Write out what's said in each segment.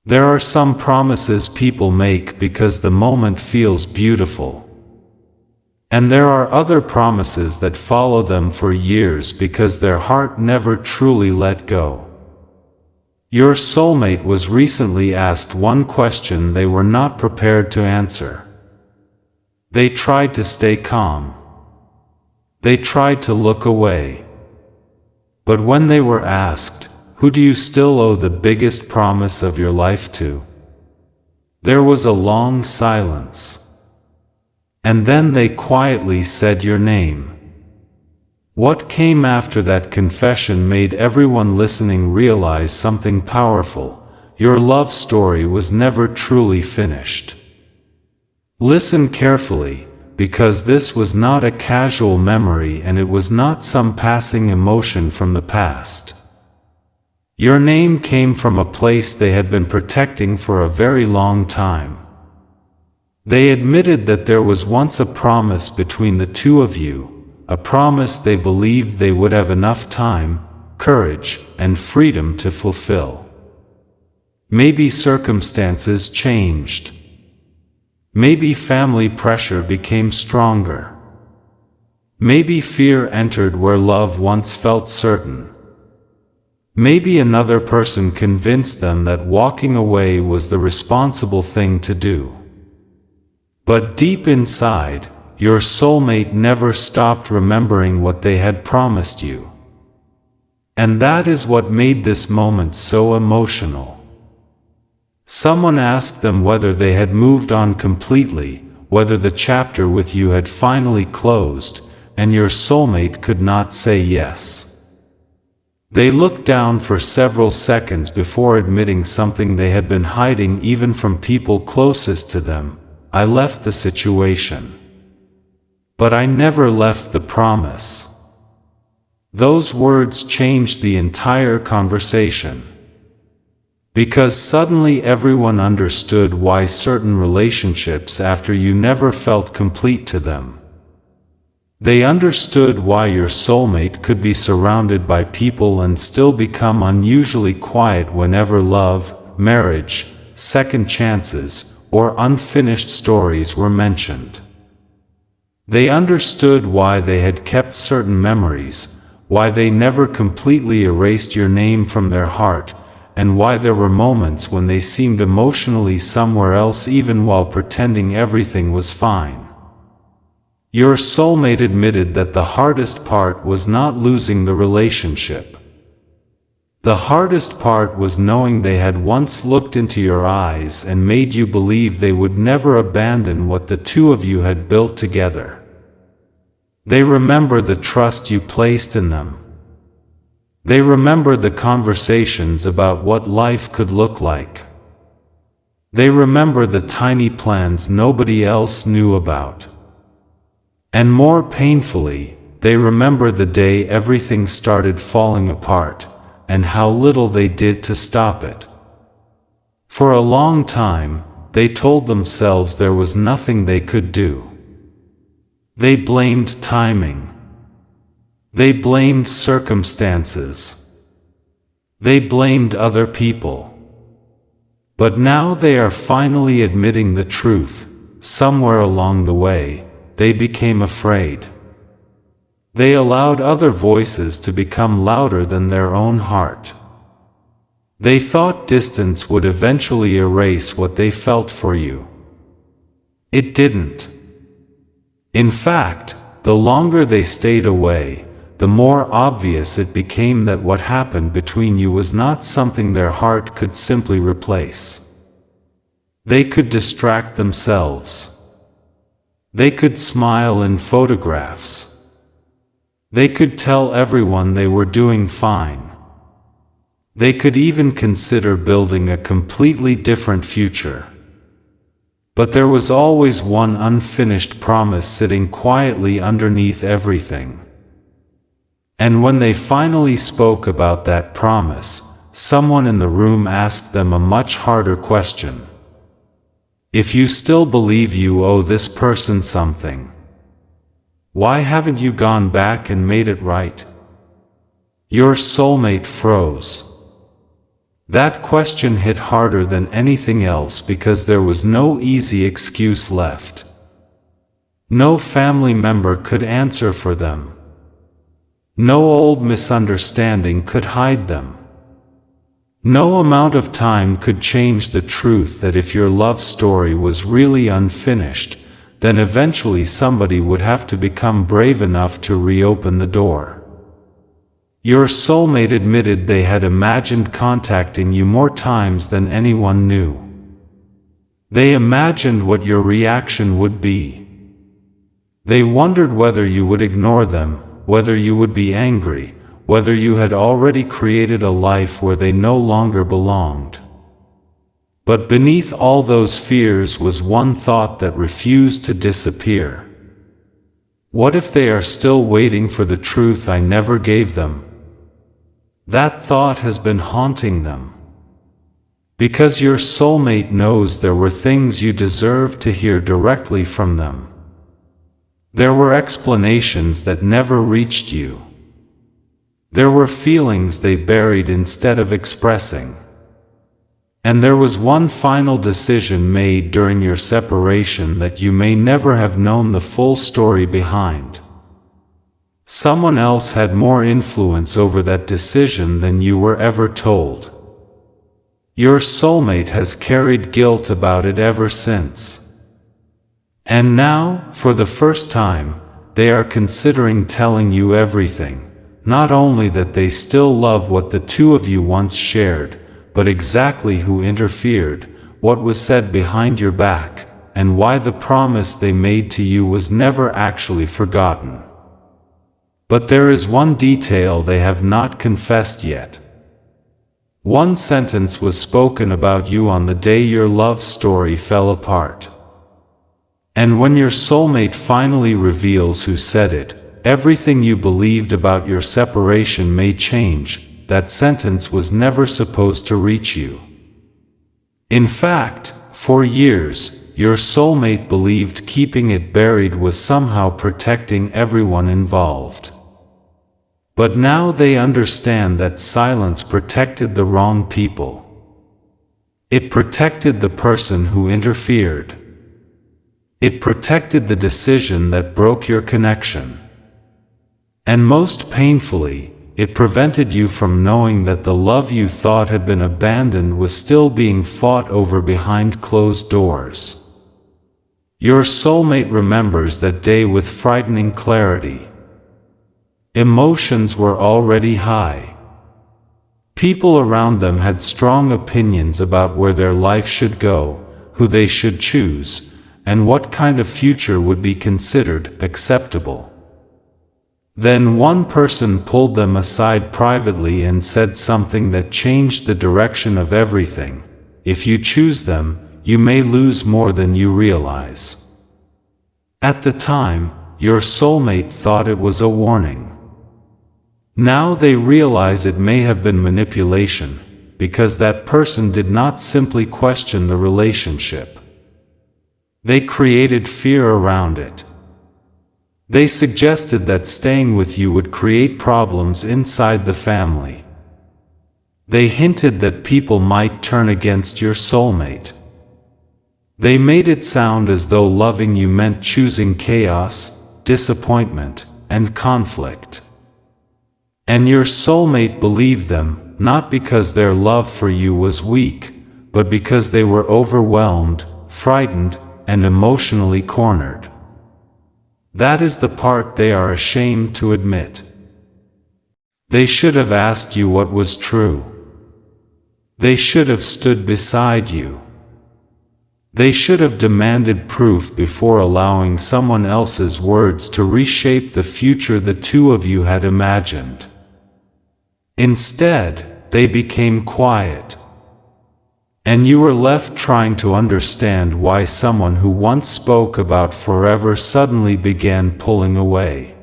There are some promises people make because the moment feels beautiful. And there are other promises that follow them for years because their heart never truly let go. Your soulmate was recently asked one question they were not prepared to answer. They tried to stay calm. They tried to look away. But when they were asked, "Who do you still owe the biggest promise of your life to?" there was a long silence. And then they quietly said your name. What came after that confession made everyone listening realize something powerful: your love story was never truly finished. Listen carefully, because this was not a casual memory and it was not some passing emotion from the past. Your name came from a place they had been protecting for a very long time. They admitted that there was once a promise between the two of you, a promise they believed they would have enough time, courage, and freedom to fulfill. Maybe circumstances changed. Maybe family pressure became stronger. Maybe fear entered where love once felt certain. Maybe another person convinced them that walking away was the responsible thing to do. But deep inside, your soulmate never stopped remembering what they had promised you. And that is what made this moment so emotional. Someone asked them whether they had moved on completely, whether the chapter with you had finally closed, and your soulmate could not say yes. They looked down for several seconds before admitting something they had been hiding even from people closest to them: "I left the situation. But I never left the promise." Those words changed the entire conversation. Because suddenly everyone understood why certain relationships after you never felt complete to them. They understood why your soulmate could be surrounded by people and still become unusually quiet whenever love, marriage, second chances, or unfinished stories were mentioned. They understood why they had kept certain memories, why they never completely erased your name from their heart, and why there were moments when they seemed emotionally somewhere else even while pretending everything was fine. Your soulmate admitted that the hardest part was not losing the relationship. The hardest part was knowing they had once looked into your eyes and made you believe they would never abandon what the two of you had built together. They remember the trust you placed in them. They remember the conversations about what life could look like. They remember the tiny plans nobody else knew about. And more painfully, they remember the day everything started falling apart, and how little they did to stop it. For a long time, they told themselves there was nothing they could do. They blamed timing. They blamed circumstances. They blamed other people. But now they are finally admitting the truth. Somewhere along the way, they became afraid. They allowed other voices to become louder than their own heart. They thought distance would eventually erase what they felt for you. It didn't. In fact, the longer they stayed away, the more obvious it became that what happened between you was not something their heart could simply replace. They could distract themselves. They could smile in photographs. They could tell everyone they were doing fine. They could even consider building a completely different future. But there was always one unfinished promise sitting quietly underneath everything. And when they finally spoke about that promise, someone in the room asked them a much harder question. If you still believe you owe this person something, why haven't you gone back and made it right? Your soulmate froze. That question hit harder than anything else because there was no easy excuse left. No family member could answer for them. No old misunderstanding could hide them. No amount of time could change the truth that if your love story was really unfinished, then eventually somebody would have to become brave enough to reopen the door. Your soulmate admitted they had imagined contacting you more times than anyone knew. They imagined what your reaction would be. They wondered whether you would ignore them, whether you would be angry, whether you had already created a life where they no longer belonged. But beneath all those fears was one thought that refused to disappear. What if they are still waiting for the truth I never gave them? That thought has been haunting them. Because your soulmate knows there were things you deserved to hear directly from them. There were explanations that never reached you. There were feelings they buried instead of expressing. And there was one final decision made during your separation that you may never have known the full story behind. Someone else had more influence over that decision than you were ever told. Your soulmate has carried guilt about it ever since. And now, for the first time, they are considering telling you everything, not only that they still love what the two of you once shared, but exactly who interfered, what was said behind your back, and why the promise they made to you was never actually forgotten. But there is one detail they have not confessed yet. One sentence was spoken about you on the day your love story fell apart. And when your soulmate finally reveals who said it, everything you believed about your separation may change. That sentence was never supposed to reach you. In fact, for years, your soulmate believed keeping it buried was somehow protecting everyone involved. But now they understand that silence protected the wrong people. It protected the person who interfered. It protected the decision that broke your connection. And most painfully, it prevented you from knowing that the love you thought had been abandoned was still being fought over behind closed doors. Your soulmate remembers that day with frightening clarity. Emotions were already high. People around them had strong opinions about where their life should go, who they should choose, and what kind of future would be considered acceptable. Then one person pulled them aside privately and said something that changed the direction of everything. If you choose them, you may lose more than you realize. At the time, your soulmate thought it was a warning. Now they realize it may have been manipulation, because that person did not simply question the relationship. They created fear around it. They suggested that staying with you would create problems inside the family. They hinted that people might turn against your soulmate. They made it sound as though loving you meant choosing chaos, disappointment, and conflict. And your soulmate believed them, not because their love for you was weak, but because they were overwhelmed, frightened, and emotionally cornered. That is the part they are ashamed to admit. They should have asked you what was true. They should have stood beside you. They should have demanded proof before allowing someone else's words to reshape the future the two of you had imagined. Instead, they became quiet. And you were left trying to understand why someone who once spoke about forever suddenly began pulling away.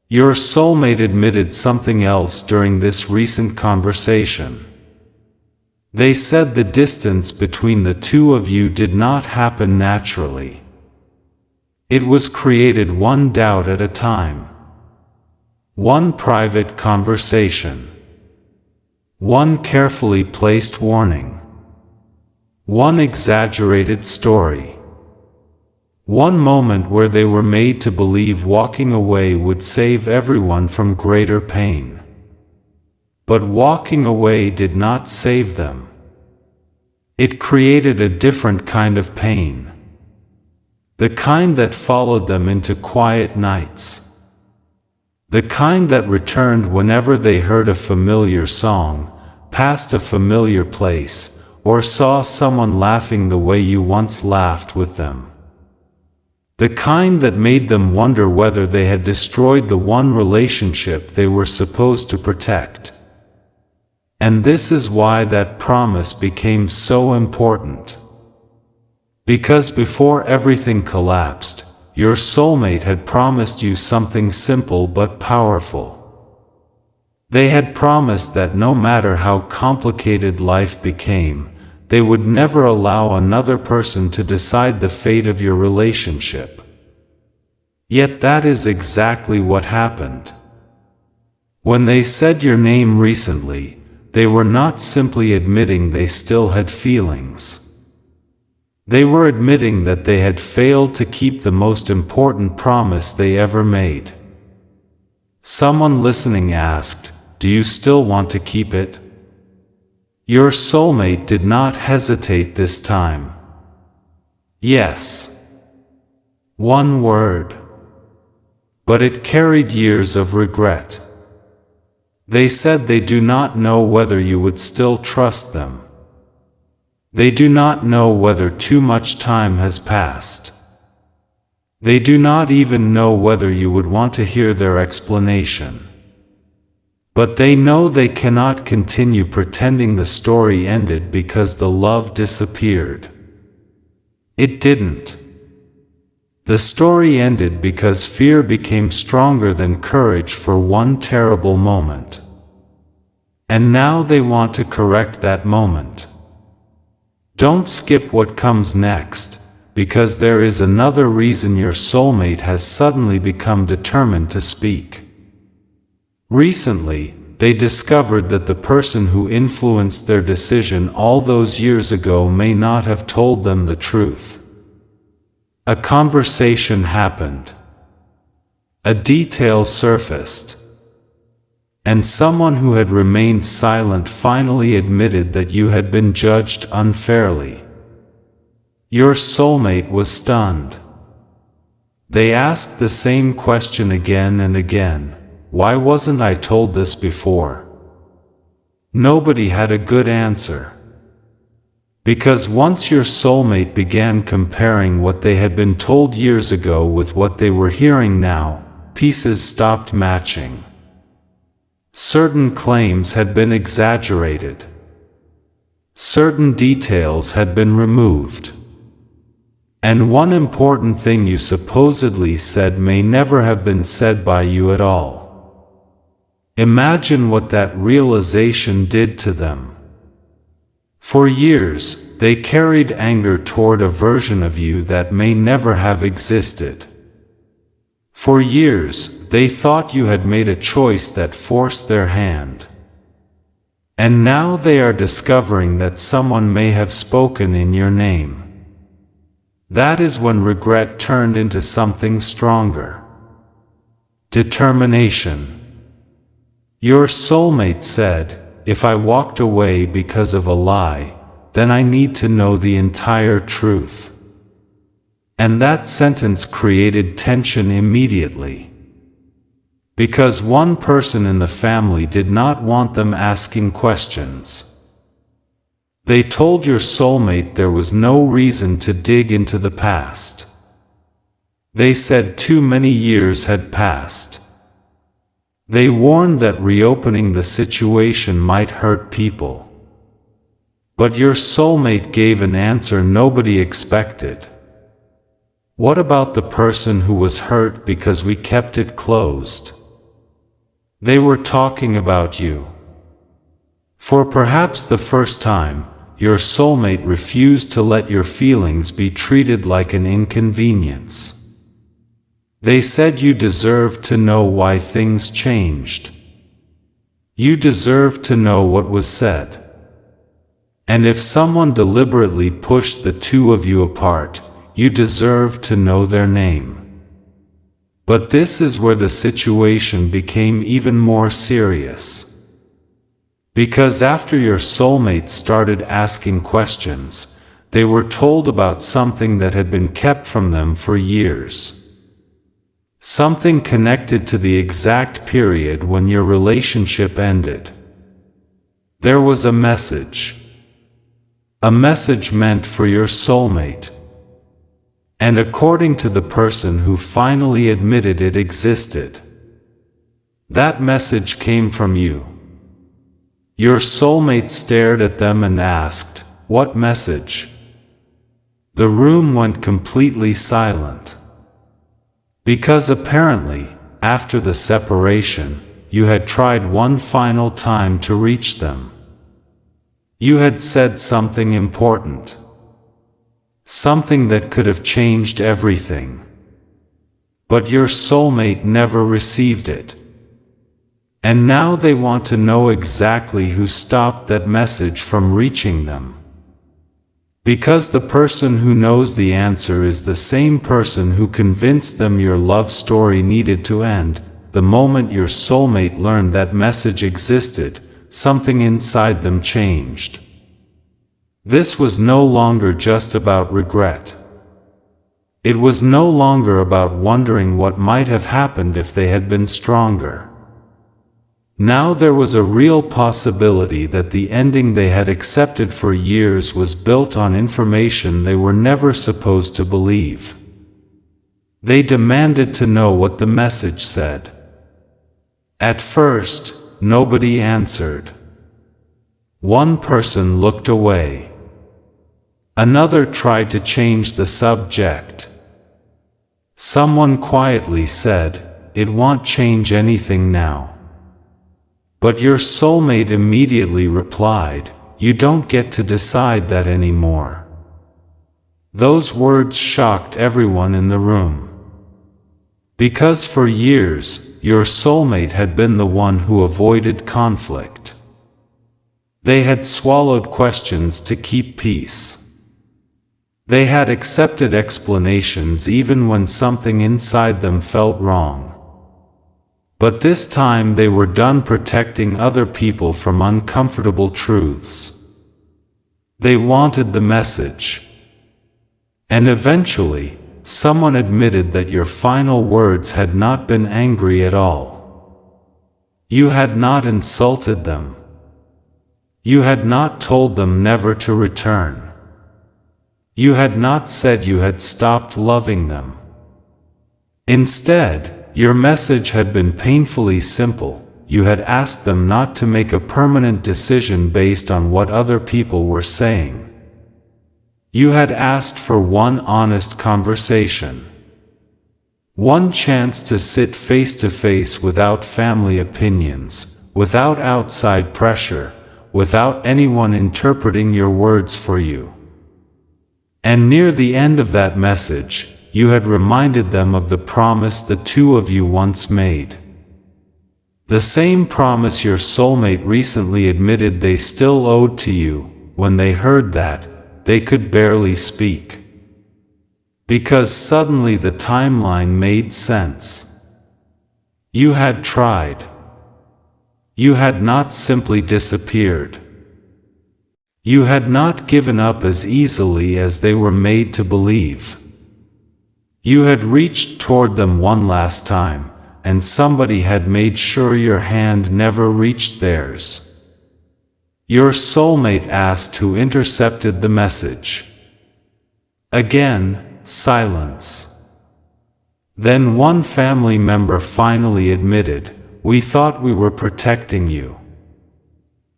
Your soulmate admitted something else during this recent conversation. They said the distance between the two of you did not happen naturally. It was created one doubt at a time. One private conversation. one carefully placed warning, one exaggerated story, one moment where they were made to believe walking away would save everyone from greater pain. But walking away did not save them. It created a different kind of pain. The kind that followed them into quiet nights. The kind that returned whenever they heard a familiar song, passed a familiar place, or saw someone laughing the way you once laughed with them. The kind that made them wonder whether they had destroyed the one relationship they were supposed to protect. And this is why that promise became so important. Because before everything collapsed, your soulmate had promised you something simple but powerful. They had promised that no matter how complicated life became, they would never allow another person to decide the fate of your relationship. Yet that is exactly what happened. When they said your name recently, they were not simply admitting they still had feelings. They were admitting that they had failed to keep the most important promise they ever made. Someone listening asked, "Do you still want to keep it?" Your soulmate did not hesitate this time. Yes. One word. But it carried years of regret. They said they do not know whether you would still trust them. They do not know whether too much time has passed. They do not even know whether you would want to hear their explanation. But they know they cannot continue pretending the story ended because the love disappeared. It didn't. The story ended because fear became stronger than courage for one terrible moment. And now they want to correct that moment. Don't skip what comes next, because there is another reason your soulmate has suddenly become determined to speak. Recently, they discovered that the person who influenced their decision all those years ago may not have told them the truth. A conversation happened. A detail surfaced. And someone who had remained silent finally admitted that you had been judged unfairly. Your soulmate was stunned. They asked the same question again and again. Why wasn't I told this before? Nobody had a good answer. Because once your soulmate began comparing what they had been told years ago with what they were hearing now, pieces stopped matching. Certain claims had been exaggerated. Certain details had been removed. And one important thing you supposedly said may never have been said by you at all. Imagine what that realization did to them. For years, they carried anger toward a version of you that may never have existed. For years, they thought you had made a choice that forced their hand. And now they are discovering that someone may have spoken in your name. That is when regret turned into something stronger. Determination. Your soulmate said, "If I walked away because of a lie, then I need to know the entire truth." And that sentence created tension immediately. Because one person in the family did not want them asking questions. They told your soulmate there was no reason to dig into the past. They said too many years had passed. They warned that reopening the situation might hurt people. But your soulmate gave an answer nobody expected. What about the person who was hurt because we kept it closed? They were talking about you. For perhaps the first time, your soulmate refused to let your feelings be treated like an inconvenience. They said you deserved to know why things changed. You deserve to know what was said. And if someone deliberately pushed the two of you apart, you deserve to know their name. But this is where the situation became even more serious. Because after your soulmate started asking questions, they were told about something that had been kept from them for years. Something connected to the exact period when your relationship ended. There was a message. A message meant for your soulmate. And according to the person who finally admitted it existed, that message came from you. Your soulmate stared at them and asked, "What message?" The room went completely silent. Because apparently, after the separation, you had tried one final time to reach them. You had said something important. Something that could have changed everything. But your soulmate never received it. And now they want to know exactly who stopped that message from reaching them. Because the person who knows the answer is the same person who convinced them your love story needed to end, the moment your soulmate learned that message existed, something inside them changed. This was no longer just about regret. It was no longer about wondering what might have happened if they had been stronger. Now there was a real possibility that the ending they had accepted for years was built on information they were never supposed to believe. They demanded to know what the message said. At first, nobody answered. One person looked away. Another tried to change the subject. Someone quietly said, "It won't change anything now." But your soulmate immediately replied, "You don't get to decide that anymore." Those words shocked everyone in the room. Because for years, your soulmate had been the one who avoided conflict. They had swallowed questions to keep peace. They had accepted explanations even when something inside them felt wrong. But this time they were done protecting other people from uncomfortable truths. They wanted the message. And eventually, someone admitted that your final words had not been angry at all. You had not insulted them. You had not told them never to return. You had not said you had stopped loving them. Instead, your message had been painfully simple. You had asked them not to make a permanent decision based on what other people were saying. You had asked for one honest conversation. One chance to sit face to face without family opinions, without outside pressure, without anyone interpreting your words for you. And near the end of that message, you had reminded them of the promise the two of you once made. The same promise your soulmate recently admitted they still owed to you. When they heard that, they could barely speak. Because suddenly the timeline made sense. You had tried. You had not simply disappeared. You had not given up as easily as they were made to believe. You had reached toward them one last time, and somebody had made sure your hand never reached theirs. Your soulmate asked who intercepted the message. Again, silence. Then one family member finally admitted, "We thought we were protecting you."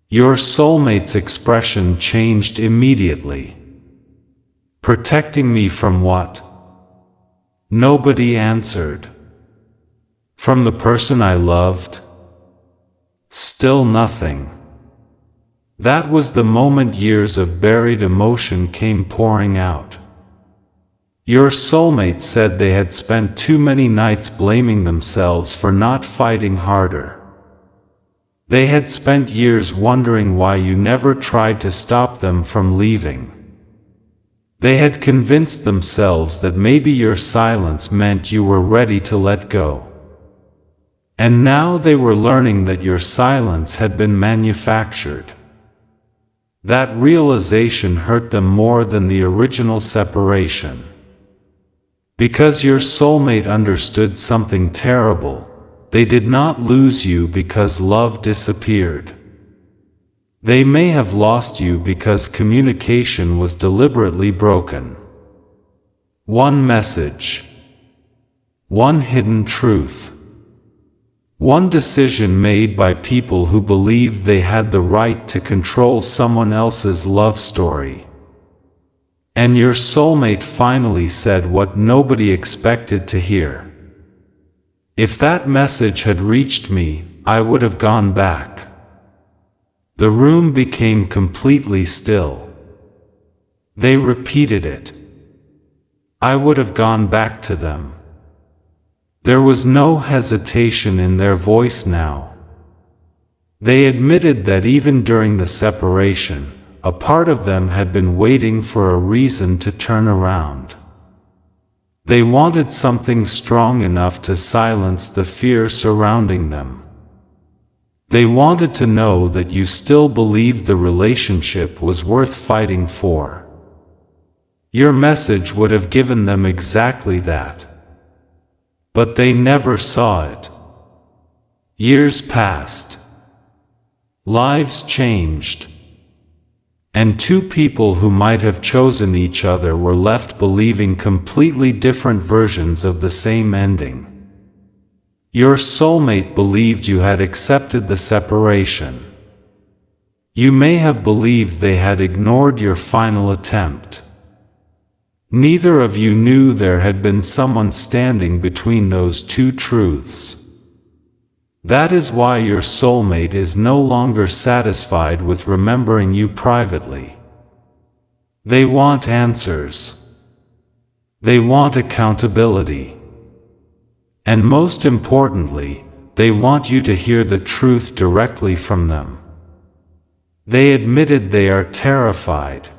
Your soulmate's expression changed immediately. "Protecting me from what?" Nobody answered. "From the person I loved?" Still nothing. That was the moment years of buried emotion came pouring out. Your soulmate said they had spent too many nights blaming themselves for not fighting harder. They had spent years wondering why you never tried to stop them from leaving. They had convinced themselves that maybe your silence meant you were ready to let go. And now they were learning that your silence had been manufactured. That realization hurt them more than the original separation. Because your soulmate understood something terrible, they did not lose you because love disappeared. They may have lost you because communication was deliberately broken. One message. One hidden truth. One decision made by people who believed they had the right to control someone else's love story. And your soulmate finally said what nobody expected to hear. If that message had reached me, I would have gone back. The room became completely still. They repeated it. I would have gone back to them. There was no hesitation in their voice now. They admitted that even during the separation, a part of them had been waiting for a reason to turn around. They wanted something strong enough to silence the fear surrounding them. They wanted to know that you still believed the relationship was worth fighting for. Your message would have given them exactly that. But they never saw it. Years passed. Lives changed. And two people who might have chosen each other were left believing completely different versions of the same ending. Your soulmate believed you had accepted the separation. You may have believed they had ignored your final attempt. Neither of you knew there had been someone standing between those two truths. That is why your soulmate is no longer satisfied with remembering you privately. They want answers. They want accountability. And most importantly, they want you to hear the truth directly from them. They admitted they are terrified.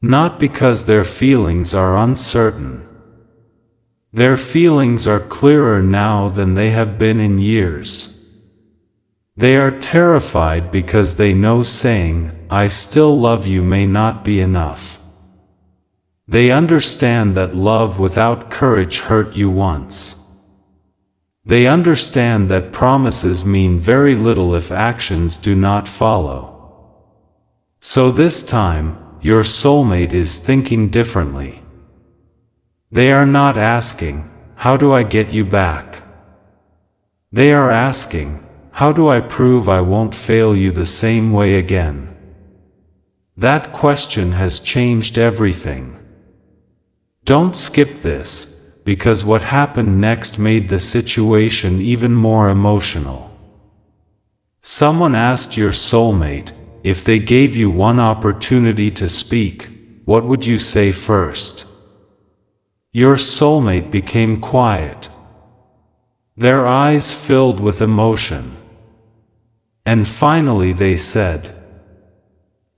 Not because their feelings are uncertain. Their feelings are clearer now than they have been in years. They are terrified because they know saying, "I still love you" may not be enough. They understand that love without courage hurt you once. They understand that promises mean very little if actions do not follow. So this time, your soulmate is thinking differently. They are not asking, "How do I get you back?" They are asking, "How do I prove I won't fail you the same way again?" That question has changed everything. Don't skip this, because what happened next made the situation even more emotional. Someone asked your soulmate, if they gave you one opportunity to speak, what would you say first? Your soulmate became quiet. Their eyes filled with emotion. And finally they said,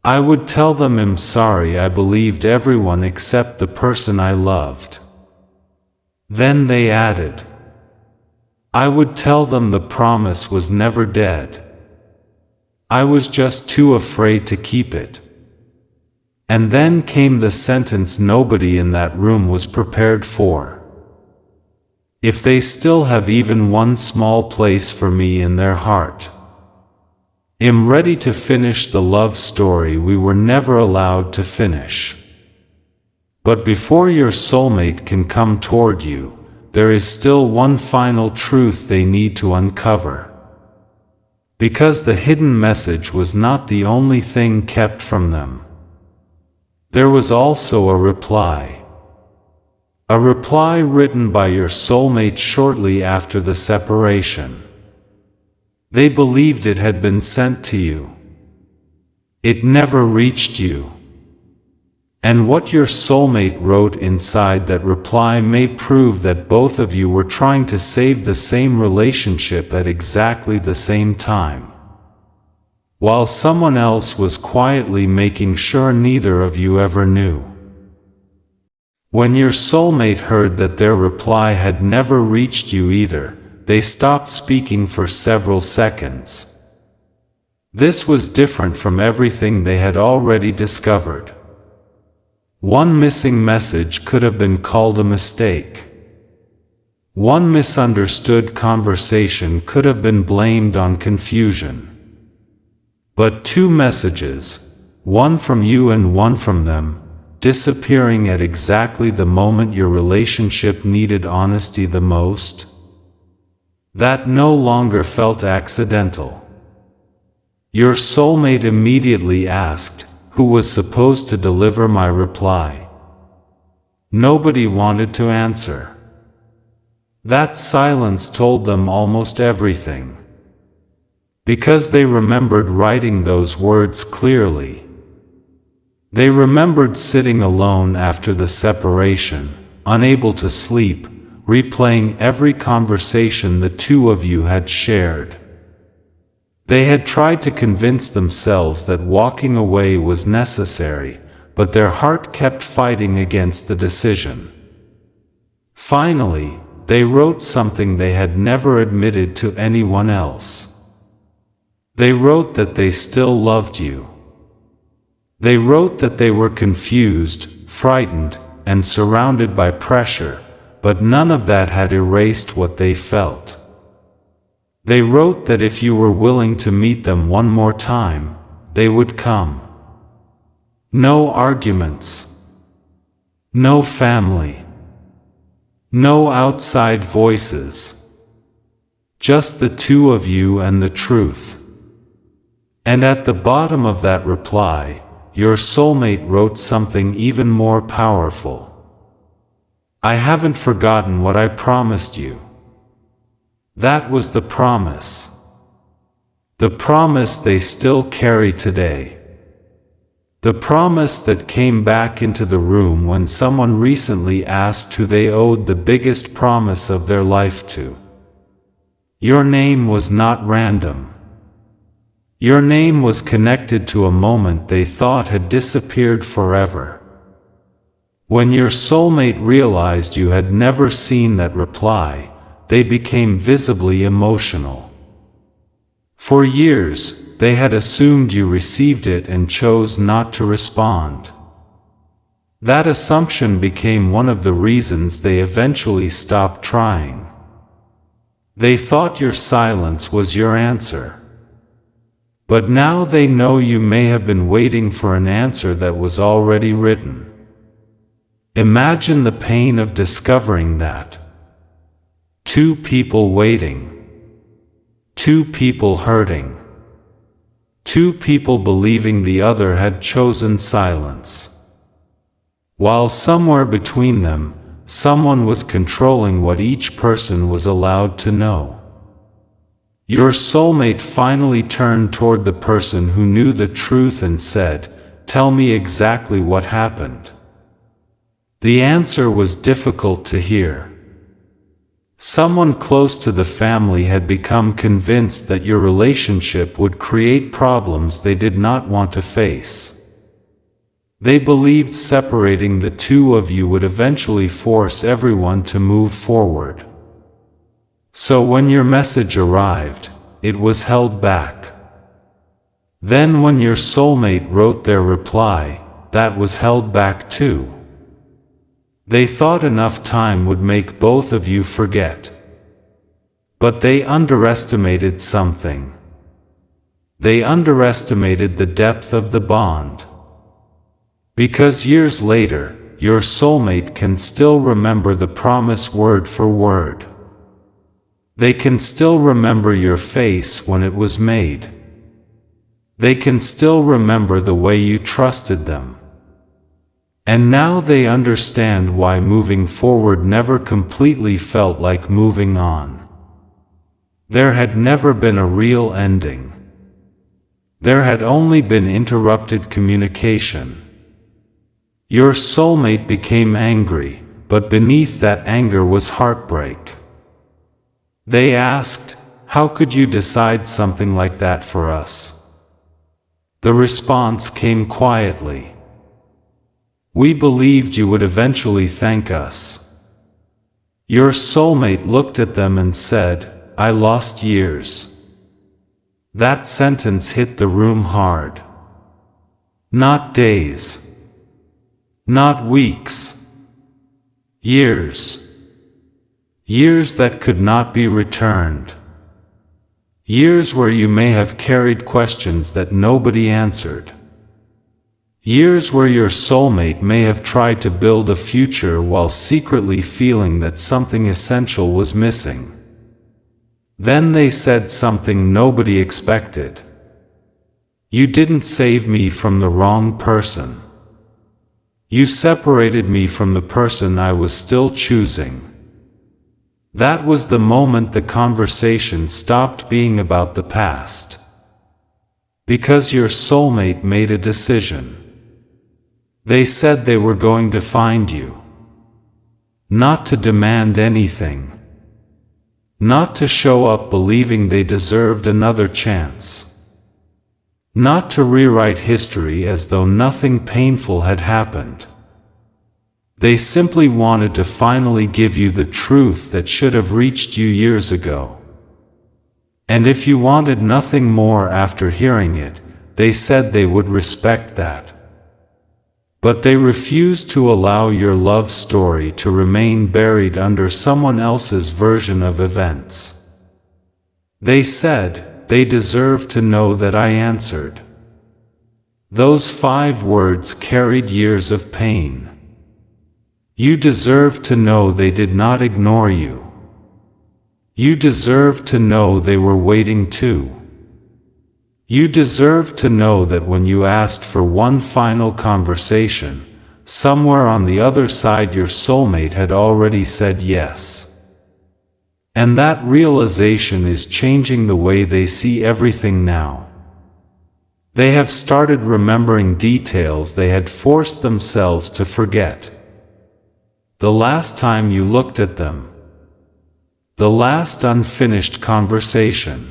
"I would tell them I'm sorry I believed everyone except the person I loved." Then they added, "I would tell them the promise was never dead. I was just too afraid to keep it." And then came the sentence nobody in that room was prepared for. "If they still have even one small place for me in their heart. I'm ready to finish the love story we were never allowed to finish." But before your soulmate can come toward you, there is still one final truth they need to uncover. Because the hidden message was not the only thing kept from them. There was also a reply. A reply written by your soulmate shortly after the separation. They believed it had been sent to you. It never reached you. And what your soulmate wrote inside that reply may prove that both of you were trying to save the same relationship at exactly the same time, while someone else was quietly making sure neither of you ever knew. When your soulmate heard that their reply had never reached you either, they stopped speaking for several seconds. This was different from everything they had already discovered. One missing message could have been called a mistake. One misunderstood conversation could have been blamed on confusion. But two messages, one from you and one from them, disappearing at exactly the moment your relationship needed honesty the most, that no longer felt accidental. Your soulmate immediately asked, "Who was supposed to deliver my reply?" Nobody wanted to answer. That silence told them almost everything. Because they remembered writing those words clearly. They remembered sitting alone after the separation, unable to sleep, replaying every conversation the two of you had shared. They had tried to convince themselves that walking away was necessary, but their heart kept fighting against the decision. Finally, they wrote something they had never admitted to anyone else. They wrote that they still loved you. They wrote that they were confused, frightened, and surrounded by pressure, but none of that had erased what they felt. They wrote that if you were willing to meet them one more time, they would come. No arguments. No family. No outside voices. Just the two of you and the truth. And at the bottom of that reply, your soulmate wrote something even more powerful. "I haven't forgotten what I promised you." That was the promise. The promise they still carry today. The promise that came back into the room when someone recently asked who they owed the biggest promise of their life to. Your name was not random. Your name was connected to a moment they thought had disappeared forever. When your soulmate realized you had never seen that reply, they became visibly emotional. For years, they had assumed you received it and chose not to respond. That assumption became one of the reasons they eventually stopped trying. They thought your silence was your answer. But now they know you may have been waiting for an answer that was already written. Imagine the pain of discovering that. Two people waiting. Two people hurting. Two people believing the other had chosen silence. While somewhere between them, someone was controlling what each person was allowed to know. Your soulmate finally turned toward the person who knew the truth and said, "Tell me exactly what happened." The answer was difficult to hear. Someone close to the family had become convinced that your relationship would create problems they did not want to face. They believed separating the two of you would eventually force everyone to move forward. So when your message arrived, it was held back. Then when your soulmate wrote their reply, that was held back too. They thought enough time would make both of you forget. But they underestimated something. They underestimated the depth of the bond. Because years later, your soulmate can still remember the promise word for word. They can still remember your face when it was made. They can still remember the way you trusted them. And now they understand why moving forward never completely felt like moving on. There had never been a real ending. There had only been interrupted communication. Your soulmate became angry, but beneath that anger was heartbreak. They asked, "How could you decide something like that for us?" The response came quietly. "We believed you would eventually thank us." Your soulmate looked at them and said, "I lost years." That sentence hit the room hard. Not days. Not weeks. Years. Years that could not be returned. Years where you may have carried questions that nobody answered. Years where your soulmate may have tried to build a future while secretly feeling that something essential was missing. Then they said something nobody expected. "You didn't save me from the wrong person. You separated me from the person I was still choosing." That was the moment the conversation stopped being about the past. Because your soulmate made a decision. They said they were going to find you. Not to demand anything. Not to show up believing they deserved another chance. Not to rewrite history as though nothing painful had happened. They simply wanted to finally give you the truth that should have reached you years ago. And if you wanted nothing more after hearing it, they said they would respect that. But they refused to allow your love story to remain buried under someone else's version of events. They said, "They deserve to know that I answered." Those 5 words carried years of pain. You deserve to know they did not ignore you. You deserve to know they were waiting too. You deserve to know that when you asked for one final conversation, somewhere on the other side your soulmate had already said yes. And that realization is changing the way they see everything now. They have started remembering details they had forced themselves to forget. The last time you looked at them. The last unfinished conversation.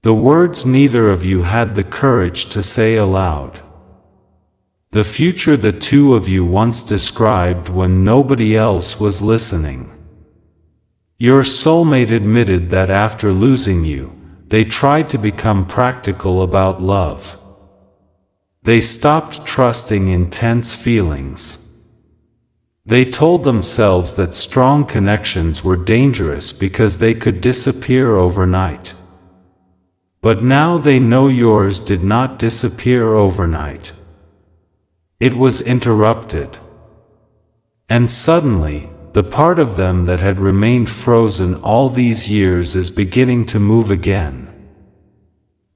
The words neither of you had the courage to say aloud. The future the two of you once described when nobody else was listening. Your soulmate admitted that after losing you, they tried to become practical about love. They stopped trusting intense feelings. They told themselves that strong connections were dangerous because they could disappear overnight. But now they know yours did not disappear overnight. It was interrupted. And suddenly, the part of them that had remained frozen all these years is beginning to move again.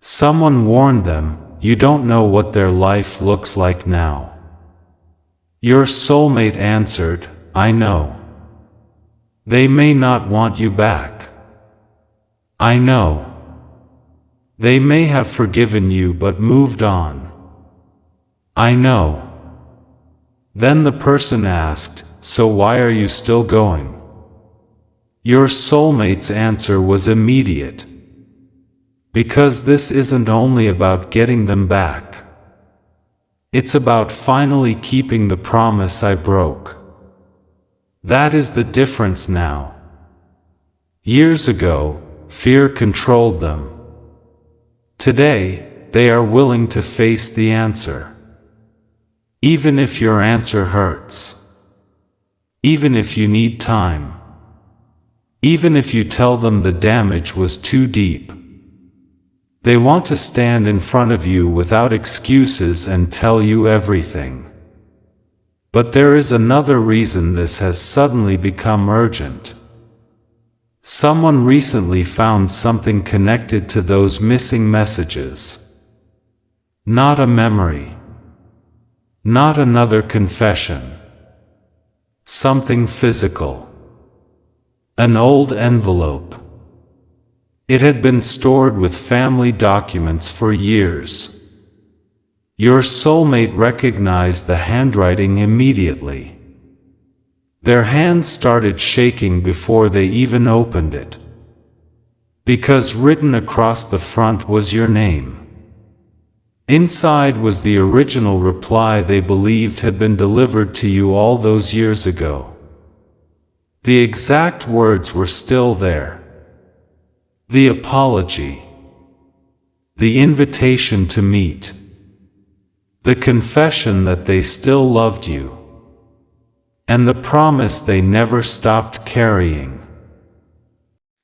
Someone warned them, "You don't know what their life looks like now." Your soulmate answered, "I know. They may not want you back. I know. They may have forgiven you but moved on. I know." Then the person asked, "So why are you still going?" Your soulmate's answer was immediate. "Because this isn't only about getting them back. It's about finally keeping the promise I broke. That is the difference now. Years ago, fear controlled them. Today, they are willing to face the answer. Even if your answer hurts. Even if you need time. Even if you tell them the damage was too deep. They want to stand in front of you without excuses and tell you everything. But there is another reason this has suddenly become urgent. Someone recently found something connected to those missing messages. Not a memory. Not another confession. Something physical. An old envelope. It had been stored with family documents for years. Your soulmate recognized the handwriting immediately. Their hands started shaking before they even opened it. Because written across the front was your name. Inside was the original reply they believed had been delivered to you all those years ago. The exact words were still there. The apology. The invitation to meet. The confession that they still loved you. And the promise they never stopped carrying.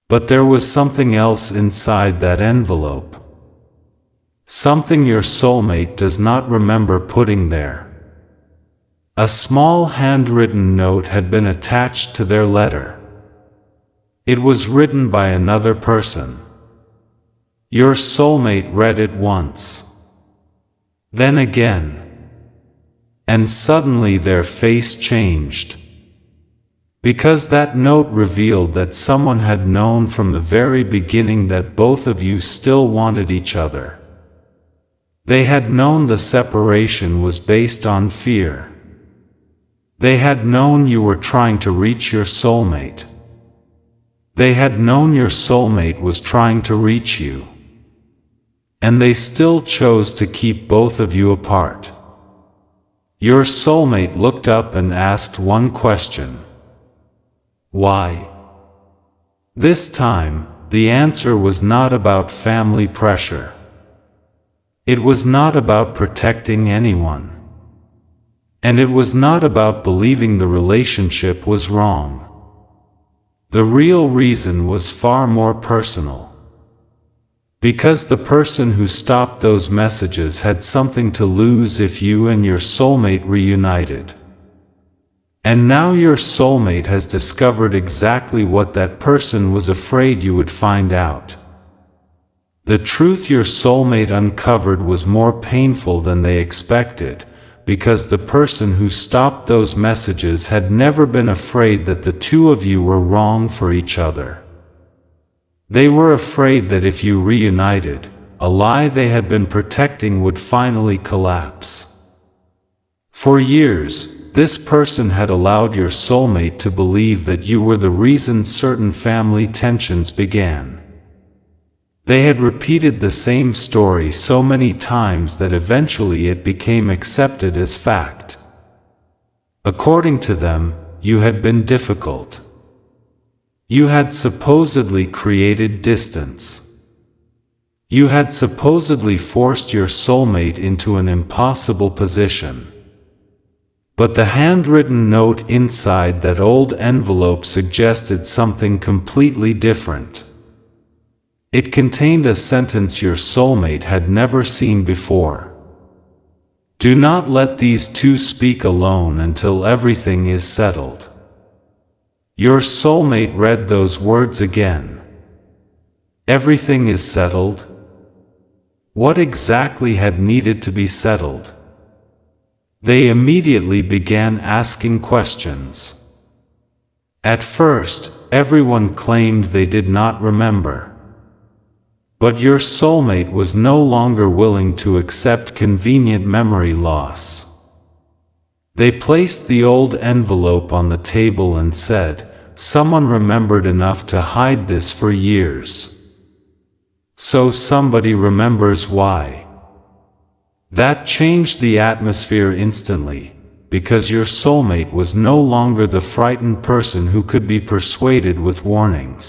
But there was something else inside that envelope. Something your soulmate does not remember putting there. A small handwritten note had been attached to their letter. It was written by another person. Your soulmate read it once. Then again. And suddenly their face changed. Because that note revealed that someone had known from the very beginning that both of you still wanted each other. They had known the separation was based on fear. They had known you were trying to reach your soulmate. They had known your soulmate was trying to reach you. And they still chose to keep both of you apart. Your soulmate looked up and asked one question. Why? This time, the answer was not about family pressure. It was not about protecting anyone. And it was not about believing the relationship was wrong. The real reason was far more personal. Because the person who stopped those messages had something to lose if you and your soulmate reunited. And now your soulmate has discovered exactly what that person was afraid you would find out. The truth your soulmate uncovered was more painful than they expected, because the person who stopped those messages had never been afraid that the two of you were wrong for each other. They were afraid that if you reunited, a lie they had been protecting would finally collapse. For years, this person had allowed your soulmate to believe that you were the reason certain family tensions began. They had repeated the same story so many times that eventually it became accepted as fact. According to them, you had been difficult. You had supposedly created distance. You had supposedly forced your soulmate into an impossible position. But the handwritten note inside that old envelope suggested something completely different. It contained a sentence your soulmate had never seen before. Do not let these two speak alone until everything is settled. Your soulmate read those words again. Everything is settled? What exactly had needed to be settled? They immediately began asking questions. At first, everyone claimed they did not remember. But your soulmate was no longer willing to accept convenient memory loss. They placed the old envelope on the table and said, "Someone remembered enough to hide this for years. So somebody remembers why." That changed the atmosphere instantly, because your soulmate was no longer the frightened person who could be persuaded with warnings.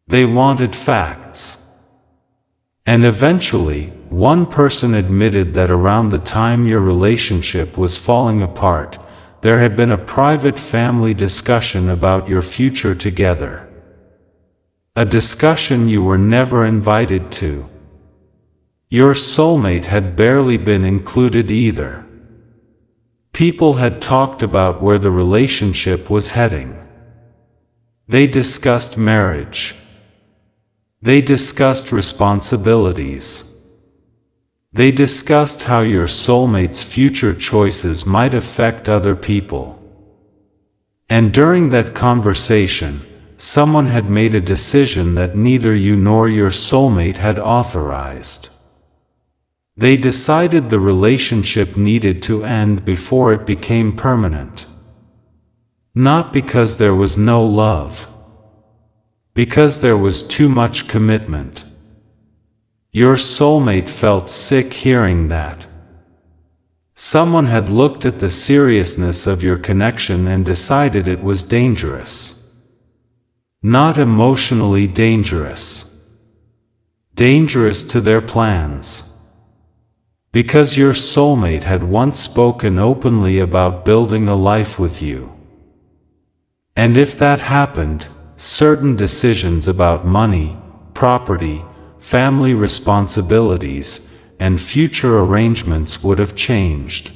They wanted facts. And eventually, one person admitted that around the time your relationship was falling apart, there had been a private family discussion about your future together. A discussion you were never invited to. Your soulmate had barely been included either. People had talked about where the relationship was heading. They discussed marriage. They discussed responsibilities. They discussed how your soulmate's future choices might affect other people. And during that conversation, someone had made a decision that neither you nor your soulmate had authorized. They decided the relationship needed to end before it became permanent. Not because there was no love. Because there was too much commitment. Your soulmate felt sick hearing that. Someone had looked at the seriousness of your connection and decided it was dangerous. Not emotionally dangerous. Dangerous to their plans. Because your soulmate had once spoken openly about building a life with you. And if that happened, certain decisions about money, property, family responsibilities, and future arrangements would have changed.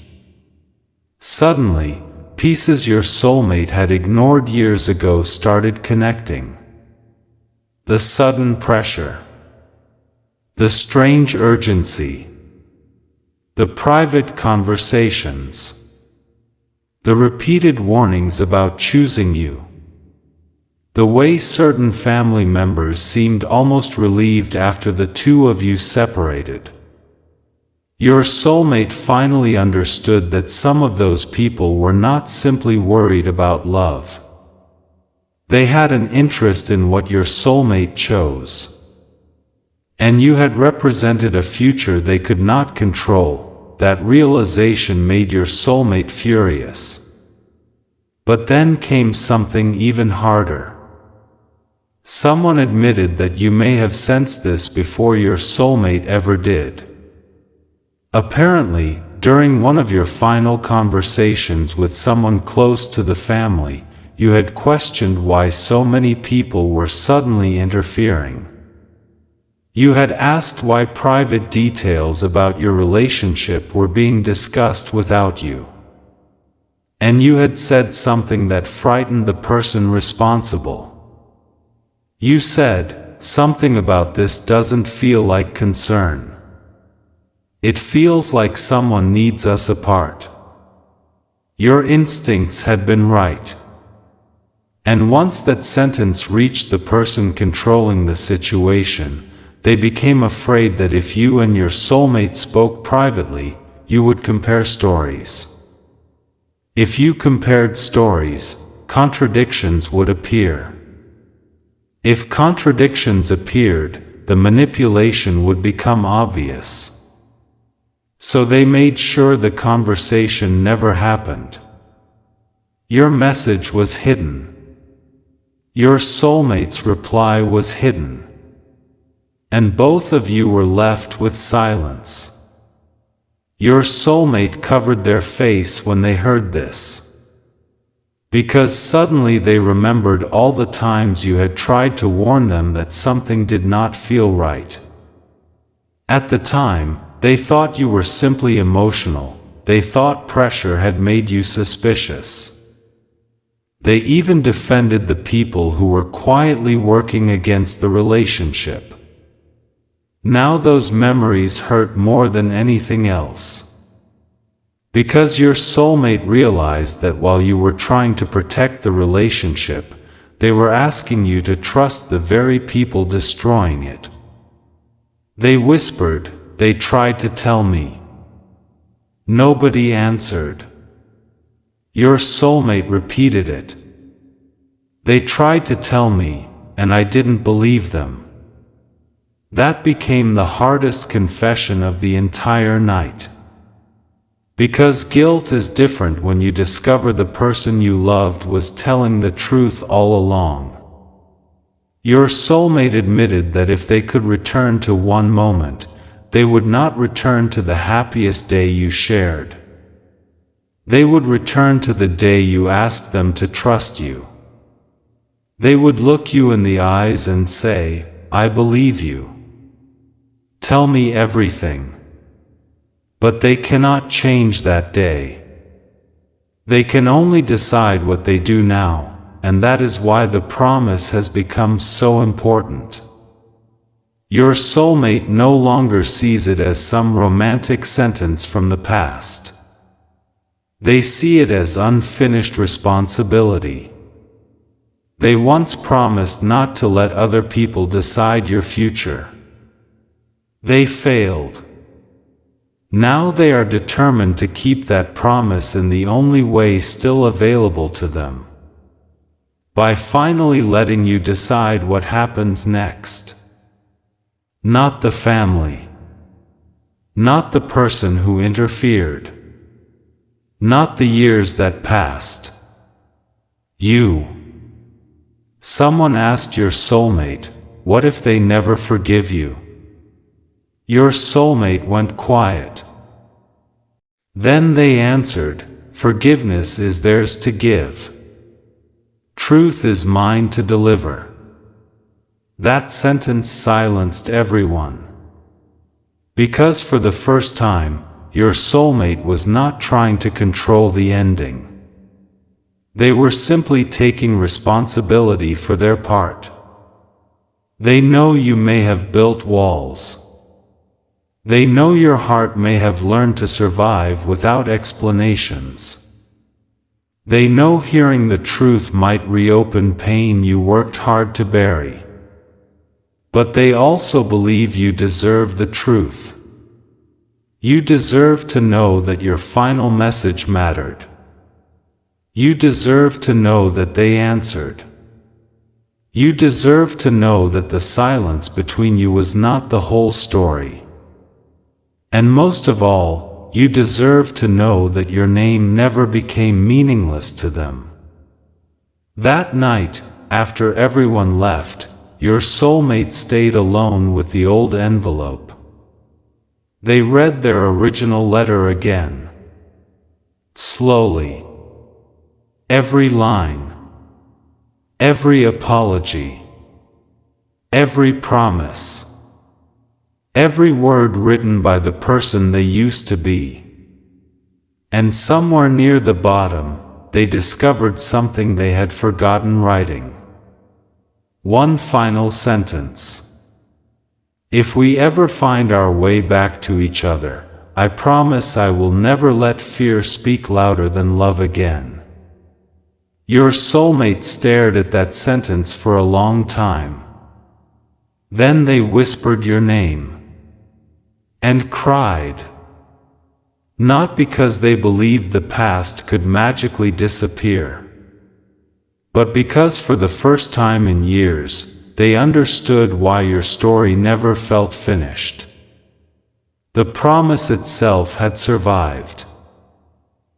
Suddenly, pieces your soulmate had ignored years ago started connecting. The sudden pressure. The strange urgency. The private conversations. The repeated warnings about choosing you. The way certain family members seemed almost relieved after the two of you separated. Your soulmate finally understood that some of those people were not simply worried about love. They had an interest in what your soulmate chose. And you had represented a future they could not control. That realization made your soulmate furious. But then came something even harder. Someone admitted that you may have sensed this before your soulmate ever did. Apparently, during one of your final conversations with someone close to the family, you had questioned why so many people were suddenly interfering. You had asked why private details about your relationship were being discussed without you. And you had said something that frightened the person responsible. You said, something about this doesn't feel like concern. It feels like someone needs us apart. Your instincts had been right. And once that sentence reached the person controlling the situation, they became afraid that if you and your soulmate spoke privately, you would compare stories. If you compared stories, contradictions would appear. If contradictions appeared, the manipulation would become obvious. So they made sure the conversation never happened. Your message was hidden. Your soulmate's reply was hidden. And both of you were left with silence. Your soulmate covered their face when they heard this. Because suddenly they remembered all the times you had tried to warn them that something did not feel right. At the time, they thought you were simply emotional. They thought pressure had made you suspicious. They even defended the people who were quietly working against the relationship. Now those memories hurt more than anything else. Because your soulmate realized that while you were trying to protect the relationship, they were asking you to trust the very people destroying it. They whispered, they tried to tell me. Nobody answered. Your soulmate repeated it. They tried to tell me, and I didn't believe them. That became the hardest confession of the entire night. Because guilt is different when you discover the person you loved was telling the truth all along. Your soulmate admitted that if they could return to one moment, they would not return to the happiest day you shared. They would return to the day you asked them to trust you. They would look you in the eyes and say, I believe you. Tell me everything. But they cannot change that day. They can only decide what they do now, and that is why the promise has become so important. Your soulmate no longer sees it as some romantic sentence from the past. They see it as unfinished responsibility. They once promised not to let other people decide your future. They failed. Now they are determined to keep that promise in the only way still available to them, by finally letting you decide what happens next. Not the family. Not the person who interfered. Not the years that passed. You. Someone asked your soulmate, what if they never forgive you? Your soulmate went quiet. Then they answered, forgiveness is theirs to give. Truth is mine to deliver. That sentence silenced everyone. Because for the first time, your soulmate was not trying to control the ending. They were simply taking responsibility for their part. They know you may have built walls. They know your heart may have learned to survive without explanations. They know hearing the truth might reopen pain you worked hard to bury. But they also believe you deserve the truth. You deserve to know that your final message mattered. You deserve to know that they answered. You deserve to know that the silence between you was not the whole story. And most of all, you deserve to know that your name never became meaningless to them. That night, after everyone left, your soulmate stayed alone with the old envelope. They read their original letter again. Slowly. Every line. Every apology. Every promise. Every word written by the person they used to be. And somewhere near the bottom, they discovered something they had forgotten writing. One final sentence. If we ever find our way back to each other, I promise I will never let fear speak louder than love again. Your soulmate stared at that sentence for a long time. Then they whispered your name. And cried. Not because they believed the past could magically disappear, but because for the first time in years, they understood why your story never felt finished. The promise itself had survived.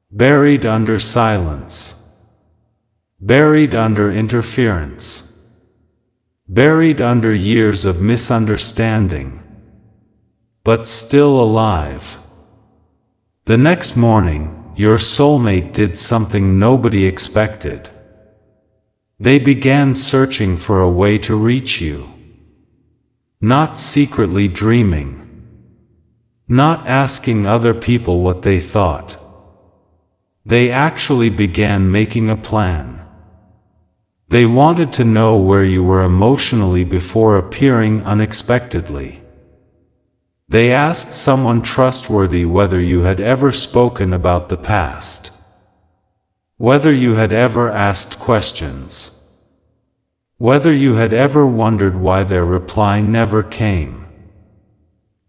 Buried under silence. Buried under interference. Buried under years of misunderstanding. But still alive. The next morning, your soulmate did something nobody expected. They began searching for a way to reach you. Not secretly dreaming. Not asking other people what they thought. They actually began making a plan. They wanted to know where you were emotionally before appearing unexpectedly. They asked someone trustworthy whether you had ever spoken about the past. Whether you had ever asked questions. Whether you had ever wondered why their reply never came.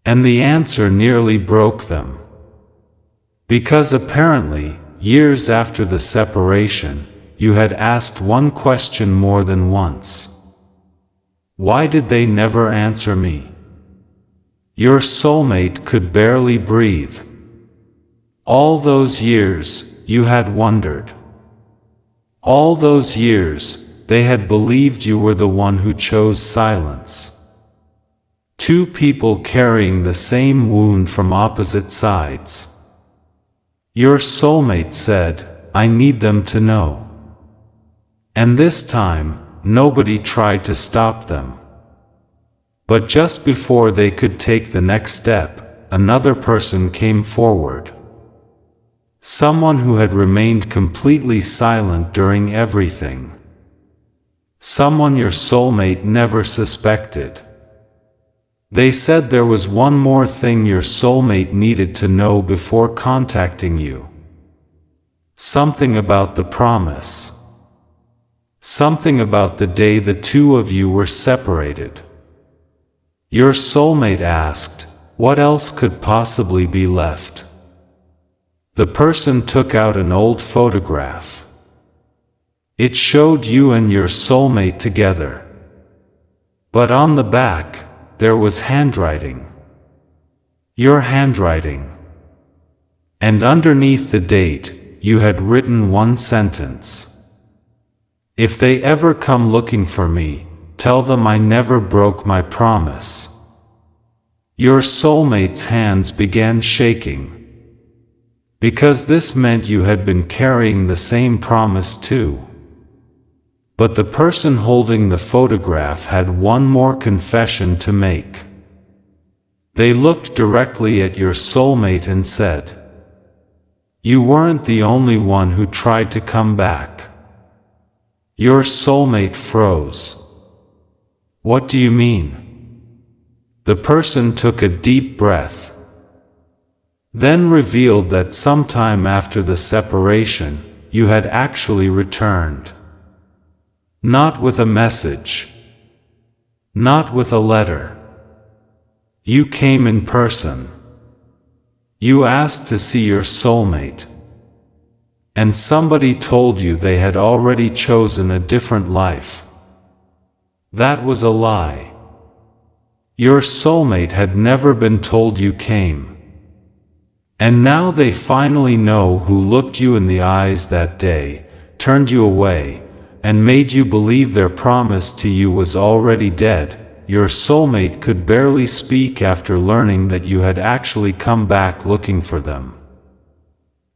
And the answer nearly broke them. Because apparently, years after the separation, you had asked one question more than once. Why did they never answer me? Your soulmate could barely breathe. All those years, you had wondered. All those years, they had believed you were the one who chose silence. Two people carrying the same wound from opposite sides. Your soulmate said, I need them to know. And this time, nobody tried to stop them. But just before they could take the next step, another person came forward. Someone who had remained completely silent during everything. Someone your soulmate never suspected. They said there was one more thing your soulmate needed to know before contacting you. Something about the promise. Something about the day the two of you were separated. Your soulmate asked, what else could possibly be left? The person took out an old photograph. It showed you and your soulmate together. But on the back, there was handwriting. Your handwriting. And underneath the date, you had written one sentence. If they ever come looking for me, tell them I never broke my promise. Your soulmate's hands began shaking. Because this meant you had been carrying the same promise too. But the person holding the photograph had one more confession to make. They looked directly at your soulmate and said, "You weren't the only one who tried to come back." Your soulmate froze. "What do you mean?" The person took a deep breath, then revealed that sometime after the separation, you had actually returned. Not with a message. Not with a letter. You came in person. You asked to see your soulmate. And somebody told you they had already chosen a different life. That was a lie. Your soulmate had never been told you came. And now they finally know who looked you in the eyes that day, turned you away, and made you believe their promise to you was already dead. Your soulmate could barely speak after learning that you had actually come back looking for them.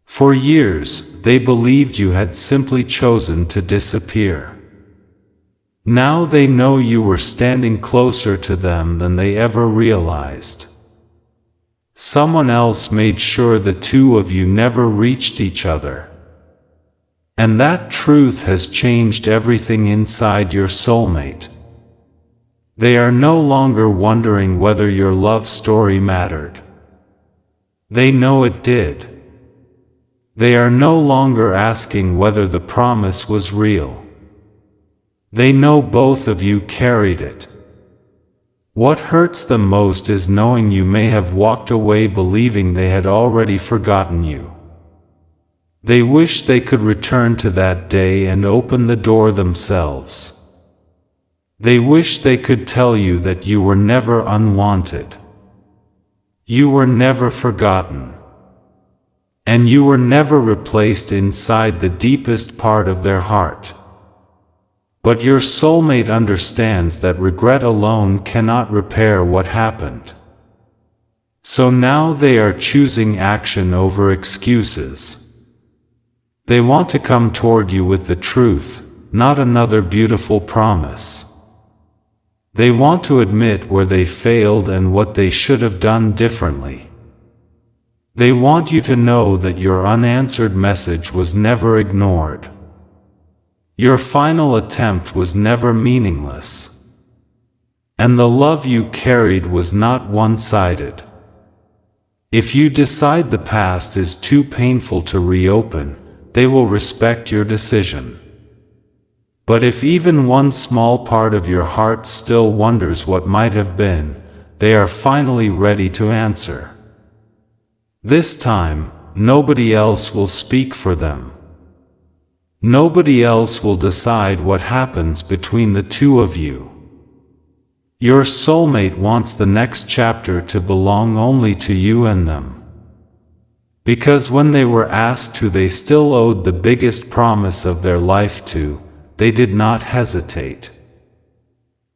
For years, they believed you had simply chosen to disappear. Now they know you were standing closer to them than they ever realized. Someone else made sure the two of you never reached each other. And that truth has changed everything inside your soulmate. They are no longer wondering whether your love story mattered. They know it did. They are no longer asking whether the promise was real. They know both of you carried it. What hurts them most is knowing you may have walked away believing they had already forgotten you. They wish they could return to that day and open the door themselves. They wish they could tell you that you were never unwanted. You were never forgotten. And you were never replaced inside the deepest part of their heart. But your soulmate understands that regret alone cannot repair what happened. So now they are choosing action over excuses. They want to come toward you with the truth, not another beautiful promise. They want to admit where they failed and what they should have done differently. They want you to know that your unanswered message was never ignored. Your final attempt was never meaningless. And the love you carried was not one-sided. If you decide the past is too painful to reopen, they will respect your decision. But if even one small part of your heart still wonders what might have been, they are finally ready to answer. This time, nobody else will speak for them. Nobody else will decide what happens between the two of you. Your soulmate wants the next chapter to belong only to you and them. Because when they were asked who they still owed the biggest promise of their life to, they did not hesitate.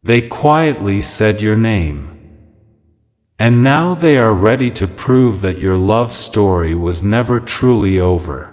They quietly said your name. And now they are ready to prove that your love story was never truly over.